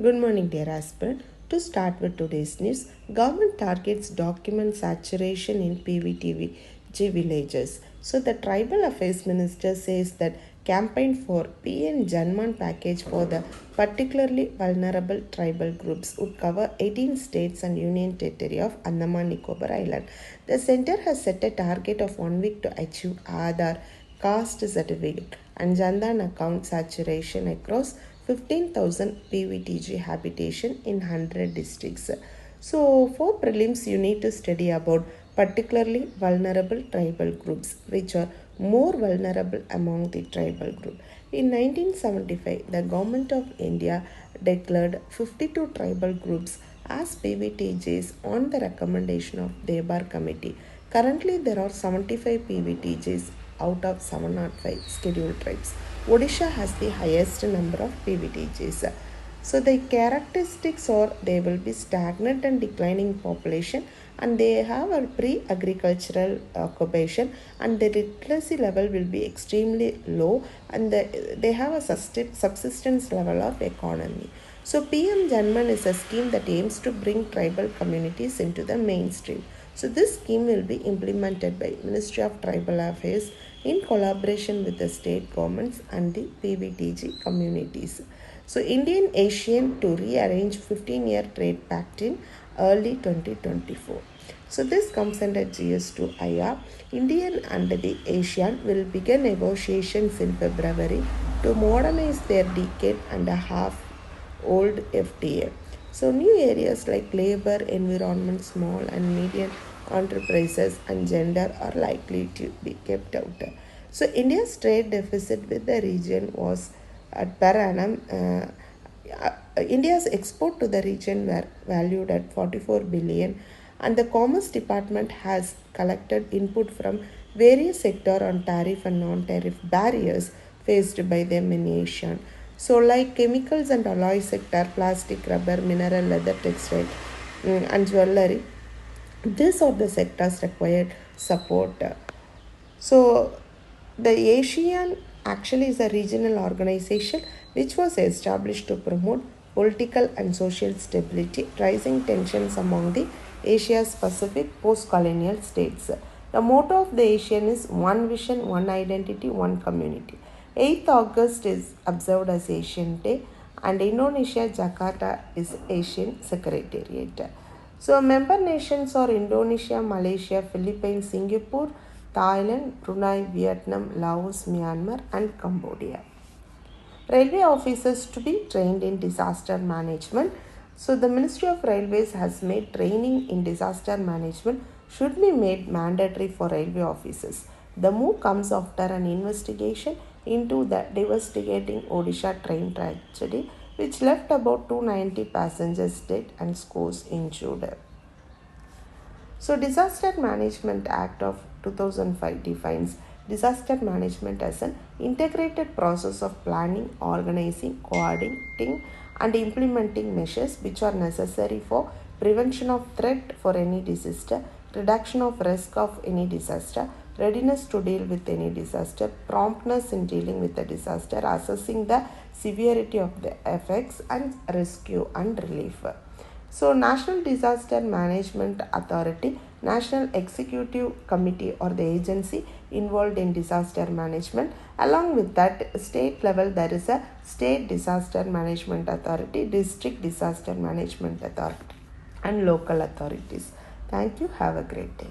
Good morning, dear aspirant. To start with today's news, government targets document saturation in PVTG villages. So the Tribal Affairs Minister says that campaign for PN Janman package for the particularly vulnerable tribal groups would cover 18 states and Union Territory of Andaman Nicobar Island. The center has set a target of 1 week to achieve Aadhaar caste certificate and Jandan account saturation across 15,000 PVTG habitation in 100 districts. So, for prelims, you need to study about particularly vulnerable tribal groups, which are more vulnerable among the tribal group. In 1975, the Government of India declared 52 tribal groups as PVTGs on the recommendation of Debar Committee. Currently, there are 75 PVTGs out of 705 scheduled tribes. Odisha has the highest number of PVTGs. So the characteristics are they will be stagnant and declining population, and they have a pre-agricultural occupation, and the literacy level will be extremely low, and they have a subsistence level of economy. So PM Janman is a scheme that aims to bring tribal communities into the mainstream. So this scheme will be implemented by Ministry of Tribal Affairs in collaboration with the state governments and the PVTG communities. So Indian Asian to rearrange 15-year trade pact in early 2024. So this comes under GS2IR. Indian and the Asian will begin negotiations in February to modernize their decade and a half old FTA. So new areas like labor, environment, small and medium enterprises and gender are likely to be kept out. So India's trade deficit with the region was at per annum. India's export to the region were valued at 44 billion, and the Commerce Department has collected input from various sectors on tariff and non-tariff barriers faced by them in Asia. So, like chemicals and alloy sector, plastic, rubber, mineral, leather, textile, and jewelry, these are the sectors required support. So, the ASEAN actually is a regional organization which was established to promote political and social stability, rising tensions among the Asia's Pacific post-colonial states. The motto of the ASEAN is One Vision, One Identity, One Community. 8th August is observed as Asian Day, and Indonesia, Jakarta is Asian Secretariat. So member nations are Indonesia, Malaysia, Philippines, Singapore, Thailand, Brunei, Vietnam, Laos, Myanmar and Cambodia. Railway officers to be trained in disaster management. So the Ministry of Railways has made training in disaster management should be made mandatory for railway officers. The move comes after an investigation into the devastating Odisha train tragedy, which left about 290 passengers dead and scores injured. So, Disaster Management Act of 2005 defines disaster management as an integrated process of planning, organizing, coordinating, and implementing measures which are necessary for prevention of threat for any disaster, reduction of risk of any disaster, readiness to deal with any disaster, promptness in dealing with the disaster, assessing the severity of the effects, and rescue and relief. So, National Disaster Management Authority, National Executive Committee or the agency involved in disaster management. Along with that, state level there is a State Disaster Management Authority, District Disaster Management Authority and local authorities. Thank you. Have a great day.